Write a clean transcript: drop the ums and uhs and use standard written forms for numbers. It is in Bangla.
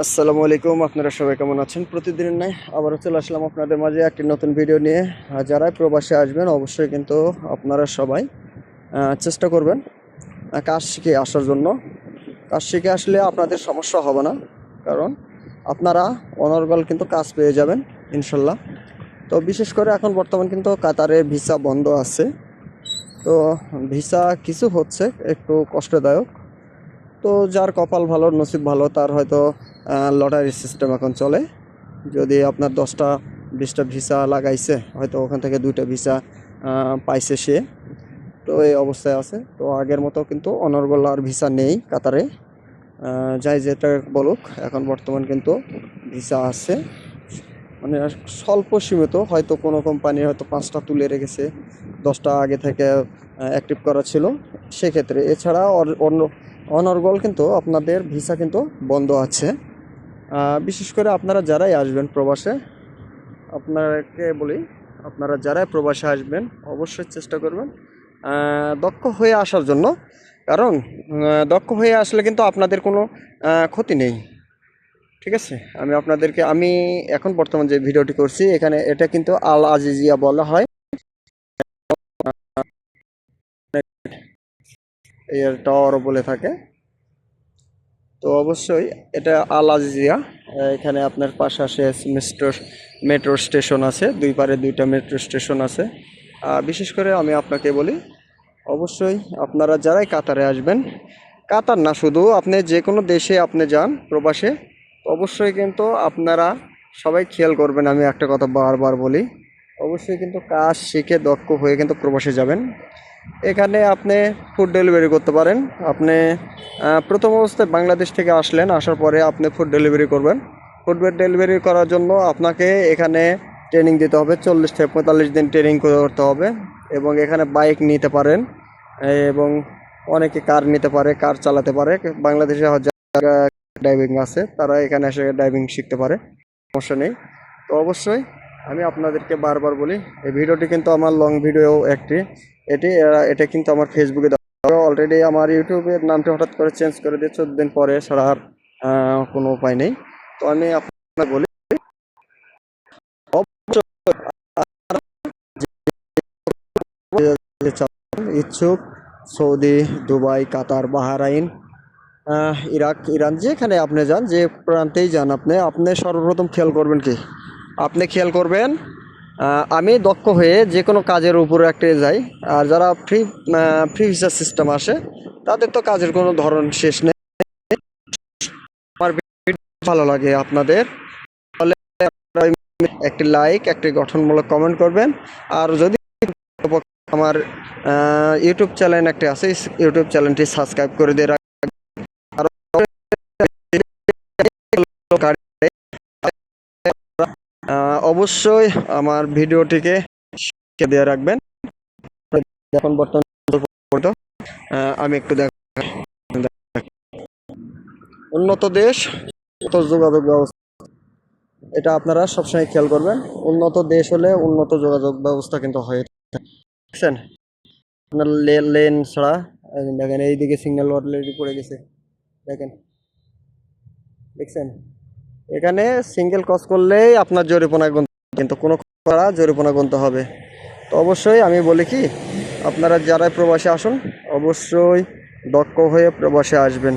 আসসালামু আলাইকুম, আপনারা সবাই কেমন আছেন? প্রতিদিনের ন্যায় আবারও চলে আসলাম আপনাদের মাঝে একটি নতুন ভিডিও নিয়ে। যারা প্রবাসে আসবেন অবশ্যই কিন্তু আপনারা সবাই চেষ্টা করবেন কাজ শিখে আসার জন্য। কাজ শিখে আসলে আপনাদের সমস্যা হবে না, কারণ আপনারা অনর্গল কিন্তু কাজ পেয়ে যাবেন ইনশাল্লাহ। তো বিশেষ করে এখন বর্তমান কিন্তু কাতারে ভিসা বন্ধ আছে, তো ভিসা কিছু হচ্ছে একটু কষ্টদায়ক। তো যার কপাল ভালো, নসিব ভালো, তার হয়তো লটারি সিস্টেম এখন চলে। যদি আপনার 10টা 20টা ভিসা লাগাইছে, হয়তো ওখান থেকে 2টা ভিসা পাইছে সে, তো এই অবস্থায় আছে। তো আগের মতো কিন্তু অনর্গল আর ভিসা নেই কাতারে। যাই যেটা বলুক, এখন বর্তমান কিন্তু ভিসা আছে, মানে স্বল্প সীমিত। হয়তো কোনো কোম্পানি হয়তো 5টা তুলে রেখেছে, 10টা আগে থেকে অ্যাক্টিভ করা ছিল সেক্ষেত্রে। এছাড়া অন্য অনর্গল কিন্তু আপনাদের ভিসা কিন্তু বন্ধ আছে। বিশেষ করে আপনারা যারাই আসবেন প্রবাসে, আপনাকে বলি, আপনারা যারাই প্রবাসে আসবেন অবশ্যই চেষ্টা করবেন দক্ষ হয়ে আসার জন্য। কারণ দক্ষ হয়ে আসলে কিন্তু আপনাদের কোনো ক্ষতি নেই, ঠিক আছে? আমি এখন বর্তমান যে ভিডিওটি করছি এখানে, এটা কিন্তু আল আজিজিয়া বলা হয়, এর টাওয়ারও বলে থাকে। তো অবশ্যই এটা আল আজিজিয়া। এখানে আপনার পাশে মেট্রো স্টেশন আছে, দুই পারে 2টা মেট্রো স্টেশন আছে। বিশেষ করে আমি আপনাকে বলি, অবশ্যই আপনারা যারাই কাতারে আসবেন, কাতার না শুধু আপনি যে কোনো দেশে আপনি যান প্রবাসে, অবশ্যই কিন্তু আপনারা সবাই খেয়াল করবেন। আমি একটা কথা বারবার বলি, অবশ্যই কিন্তু কাজ শিখে দক্ষ হয়ে কিন্তু প্রবাসে যাবেন। এখানে আপনি ফুড ডেলিভারি করতে পারেন। আপনি প্রথম অবস্থায় বাংলাদেশ থেকে আসলেন, আসার পরে আপনি ফুড ডেলিভারি করবেন। ফুড ডেলিভারি করার জন্য আপনাকে এখানে ট্রেনিং দিতে হবে, 40 থেকে 45 দিন ট্রেনিং করতে হবে। এবং এখানে বাইক নিতে পারেন, এবং অনেকে কার নিতে পারে, কার চালাতে পারে। বাংলাদেশে যারা ড্রাইভিং আছে তারা এখানে এসে ড্রাইভিং শিখতে পারে, সমস্যা নেই। তো অবশ্যই আমি আপনাদেরকে বারবার বলি, এই ভিডিওটি কিন্তু আমার লং ভিডিও একটি, এটা কিন্তু আমার ফেসবুকে দেওয়া। অলরেডি আমার ইউটিউবের নামটি হঠাৎ করে চেঞ্জ করে দিয়ে 14 দিন পরে ছাড়া আর কোনো উপায় নেই। তো আমি আপনাকে বলি, ইচ্ছুক সৌদি, দুবাই, কাতার, বাহরাইন, ইরাক, ইরান, যেখানে আপনি যান, যে প্রান্তেই যান, আপনি সর্বপ্রথম খেয়াল করবেন কি, আপনি খেয়াল করবেন আমি দক্ষ হয়ে যে কোনো কাজের উপরে একটা যাই। আর যারা ফ্রি ভিসা সিস্টেম আসে, তাদের তো কাজের কোনো ধরন শেষ নেই। আমার ভিডিও ভালো লাগে আপনাদের, তাহলে একটি লাইক, একটি গঠনমূলক কমেন্ট করবেন। আর যদি আমার ইউটিউব চ্যানেল একটি আছে, ইউটিউব চ্যানেলটি সাবস্ক্রাইব করে দিয়ে রাখবেন। আর অবশ্যই আমার ভিডিওটিকে দিয়ে রাখবেন। এখন বর্তমান আমি একটু উন্নত দেশ, যোগাযোগ ব্যবস্থা, এটা আপনারা সবসময় খেয়াল করবেন। উন্নত দেশ হলে উন্নত যোগাযোগ ব্যবস্থা কিন্তু হয়ে দেখছেন। আপনার লেন ছাড়া দেখেন, এইদিকে সিগন্যাল অলরেডি পড়ে গেছে, দেখেন, দেখছেন? এখানে সিঙ্গেল ক্রস করলেই আপনার জরিমানা গুনতে, কিন্তু কোনো ছাড়া জরিমানা গুনতে হবে। তো অবশ্যই আমি বলি কি, আপনারা যারাই প্রবাসে আসুন অবশ্যই দক্ষ হয়ে প্রবাসে আসবেন।